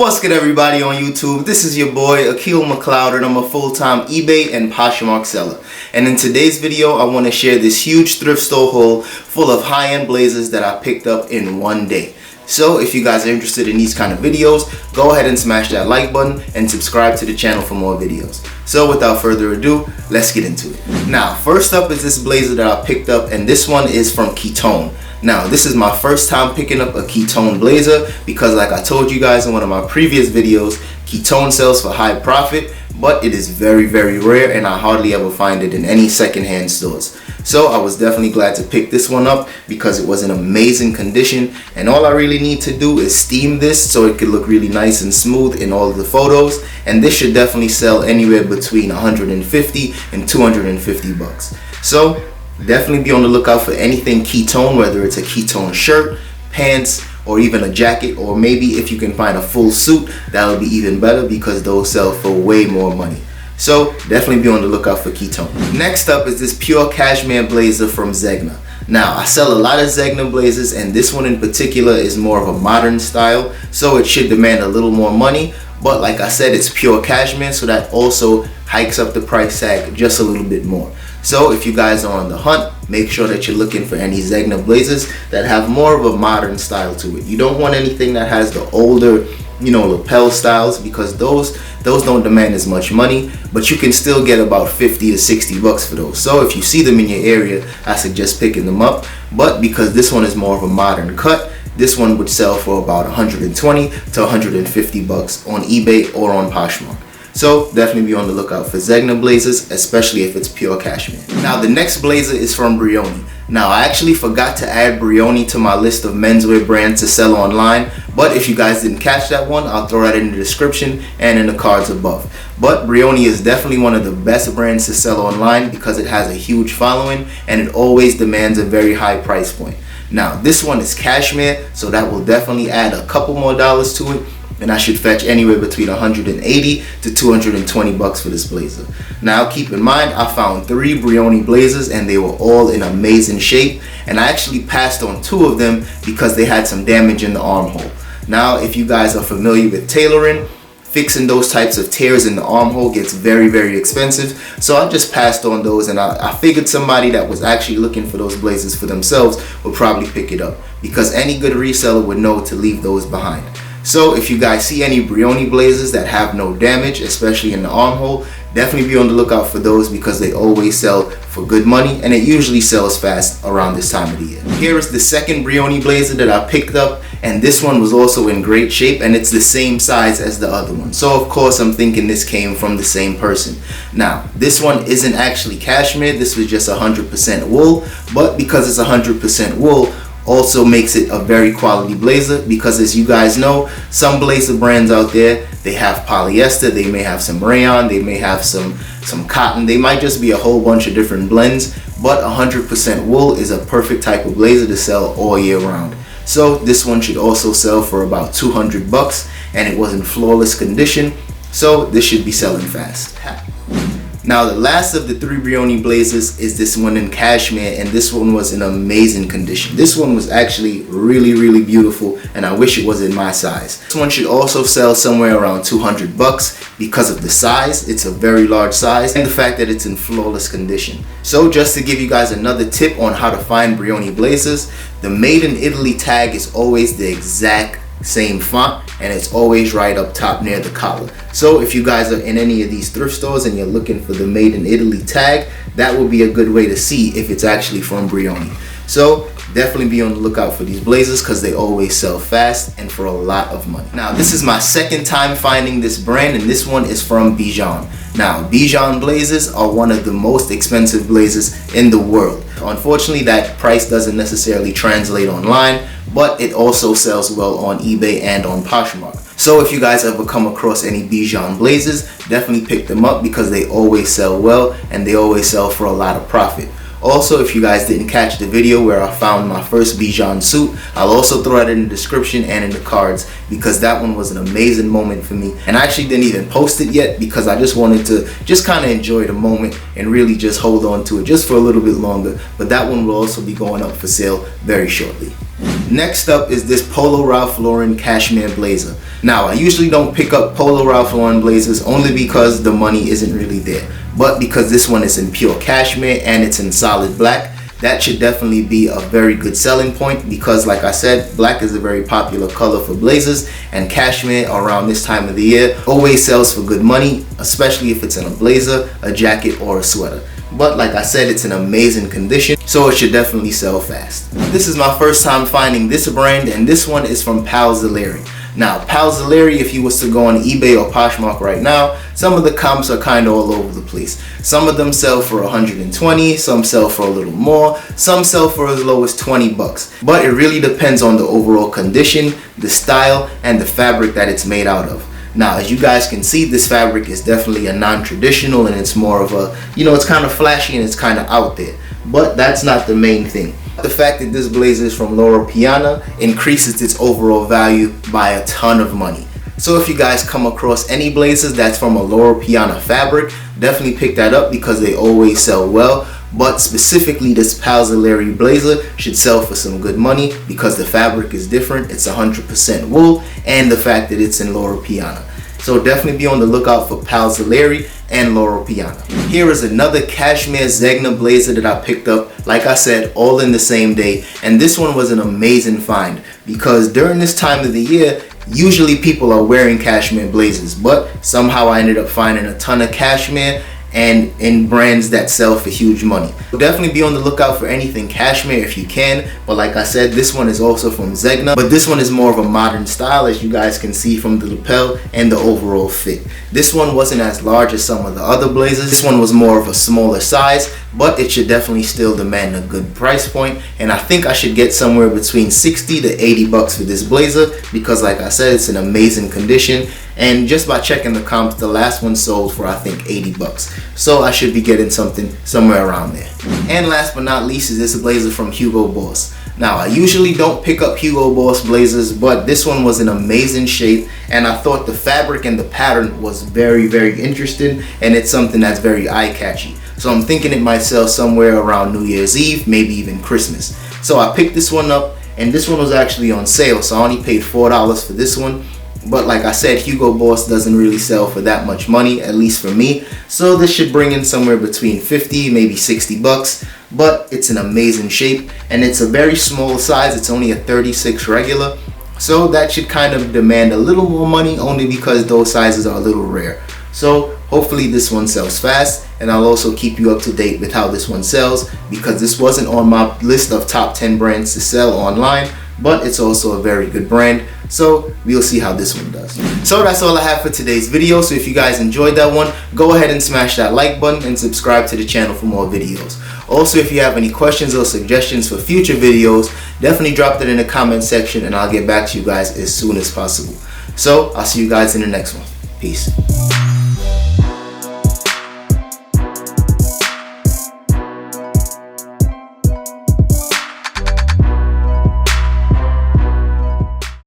What's good, everybody on YouTube? This is your boy Akil McLeod, and I'm a full-time eBay and Poshmark seller. And in today's video, I want to share this huge thrift store haul full of high-end blazers that I picked up in one day. So if you guys are interested in these kind of videos, go ahead and smash that like button and subscribe to the channel for more videos. So without further ado, let's get into it. Now, first up is this blazer that I picked up, and this one is from Kiton. Now, this is my first time picking up a Kiton blazer because, like I told you guys in one of my previous videos, Kiton sells for high profit, but it is very, very rare, and I hardly ever find it in any secondhand stores. So I was definitely glad to pick this one up because it was in amazing condition, and all I really need to do is steam this so it could look really nice and smooth in all of the photos, and this should definitely sell anywhere between 150 and 250 bucks. So definitely be on the lookout for anything Kiton, whether it's a Kiton shirt, pants, or even a jacket, or maybe if you can find a full suit, that'll be even better because those sell for way more money. So definitely be on the lookout for Kiton. Next up is this pure cashmere blazer from Zegna. Now, I sell a lot of Zegna blazers, and this one in particular is more of a modern style, so it should demand a little more money, but like I said, it's pure cashmere, so that also hikes up the price tag just a little bit more. So if you guys are on the hunt, make sure that you're looking for any Zegna blazers that have more of a modern style to it. You don't want anything that has the older, lapel styles, because those don't demand as much money, but you can still get about 50 to 60 bucks for those. So if you see them in your area, I suggest picking them up. But because this one is more of a modern cut, this one would sell for about 120 to 150 bucks on eBay or on Poshmark. So definitely be on the lookout for Zegna blazers, especially if it's pure cashmere. Now, the next blazer is from Brioni. Now, I actually forgot to add Brioni to my list of menswear brands to sell online, but if you guys didn't catch that one, I'll throw that in the description and in the cards above. But Brioni is definitely one of the best brands to sell online because it has a huge following and it always demands a very high price point. Now, this one is cashmere, so that will definitely add a couple more dollars to it, and I should fetch anywhere between 180 to 220 bucks for this blazer. Now, keep in mind, I found 3 Brioni blazers and they were all in amazing shape, and I actually passed on 2 of them because they had some damage in the armhole. Now, if you guys are familiar with tailoring, fixing those types of tears in the armhole gets very, very expensive, so I just passed on those, and I figured somebody that was actually looking for those blazers for themselves would probably pick it up because any good reseller would know to leave those behind. So if you guys see any Brioni blazers that have no damage, especially in the armhole, definitely be on the lookout for those because they always sell for good money, and it usually sells fast around this time of the year. Here is the second Brioni blazer that I picked up, and this one was also in great shape, and it's the same size as the other one. So of course I'm thinking this came from the same person. Now, this one isn't actually cashmere, this was just 100% wool, but because it's 100% wool, also makes it a very quality blazer because, as you guys know, some blazer brands out there, they have polyester, they may have some rayon, they may have some cotton, they might just be a whole bunch of different blends, but 100% wool is a perfect type of blazer to sell all year round. So this one should also sell for about 200 bucks, and it was in flawless condition, so this should be selling fast. Now, the last of the 3 Brioni blazers is this one in cashmere, and this one was in amazing condition. This one was actually really, really beautiful, and I wish it was in my size. This one should also sell somewhere around 200 bucks because of the size. It's a very large size, and the fact that it's in flawless condition. So just to give you guys another tip on how to find Brioni blazers, the Made in Italy tag is always the exact same font, and it's always right up top near the collar. So if you guys are in any of these thrift stores and you're looking for the Made in Italy tag, that would be a good way to see if it's actually from Brioni. So definitely be on the lookout for these blazers because they always sell fast and for a lot of money. Now, this is my second time finding this brand, and this one is from Bijan. Now, Bijan blazers are one of the most expensive blazers in the world. Unfortunately, that price doesn't necessarily translate online, but it also sells well on eBay and on Poshmark. So if you guys ever come across any Bijan blazers, definitely pick them up because they always sell well and they always sell for a lot of profit. Also, if you guys didn't catch the video where I found my first Bijan suit, I'll also throw it in the description and in the cards because that one was an amazing moment for me. And I actually didn't even post it yet because I just wanted to kind of enjoy the moment and really just hold on to it just for a little bit longer. But that one will also be going up for sale very shortly. Next up is this Polo Ralph Lauren cashmere blazer. Now, I usually don't pick up Polo Ralph Lauren blazers only because the money isn't really there. But because this one is in pure cashmere and it's in solid black, that should definitely be a very good selling point, because like I said, black is a very popular color for blazers, and cashmere around this time of the year always sells for good money, especially if it's in a blazer, a jacket, or a sweater. But like I said, it's in amazing condition, so it should definitely sell fast. This is my first time finding this brand, and this one is from Palzelleri. Now, Palzelleri, if you was to go on eBay or Poshmark right now, some of the comps are kind of all over the place. Some of them sell for 120, some sell for a little more, some sell for as low as 20 bucks. But it really depends on the overall condition, the style, and the fabric that it's made out of. Now, as you guys can see, this fabric is definitely a non-traditional, and it's more of a, it's kind of flashy and it's kind of out there. But that's not the main thing. The fact that this blazer is from Loro Piana increases its overall value by a ton of money. So if you guys come across any blazers that's from a Loro Piana fabric, definitely pick that up because they always sell well. But specifically, this Palzelleri blazer should sell for some good money because the fabric is different. It's 100% wool, and the fact that it's in Loro Piana. So definitely be on the lookout for Palzelleri and Loro Piana. Here is another cashmere Zegna blazer that I picked up, like I said, all in the same day. And this one was an amazing find because during this time of the year, usually people are wearing cashmere blazers, but somehow I ended up finding a ton of cashmere and in brands that sell for huge money. Definitely be on the lookout for anything cashmere if you can, but like I said, this one is also from Zegna, but this one is more of a modern style, as you guys can see from the lapel and the overall fit. This one wasn't as large as some of the other blazers. This one was more of a smaller size, but it should definitely still demand a good price point, and I think I should get somewhere between 60 to 80 bucks for this blazer because like I said, it's in amazing condition. And just by checking the comps, the last one sold for I think 80 bucks. So I should be getting something somewhere around there. And last but not least is this blazer from Hugo Boss. Now, I usually don't pick up Hugo Boss blazers, but this one was in amazing shape, and I thought the fabric and the pattern was very, very interesting, and it's something that's very eye-catchy. So I'm thinking it might sell somewhere around New Year's Eve, maybe even Christmas. So I picked this one up, and this one was actually on sale, so I only paid $4 for this one. But like I said, Hugo Boss doesn't really sell for that much money, at least for me. So this should bring in somewhere between 50, maybe 60 bucks. But it's in amazing shape, and it's a very small size. It's only a 36 regular. So that should kind of demand a little more money only because those sizes are a little rare. So hopefully this one sells fast, and I'll also keep you up to date with how this one sells because this wasn't on my list of top 10 brands to sell online, but it's also a very good brand. So we'll see how this one does. So that's all I have for today's video. So if you guys enjoyed that one, go ahead and smash that like button and subscribe to the channel for more videos. Also, if you have any questions or suggestions for future videos, definitely drop that in the comment section and I'll get back to you guys as soon as possible. So I'll see you guys in the next one. Peace.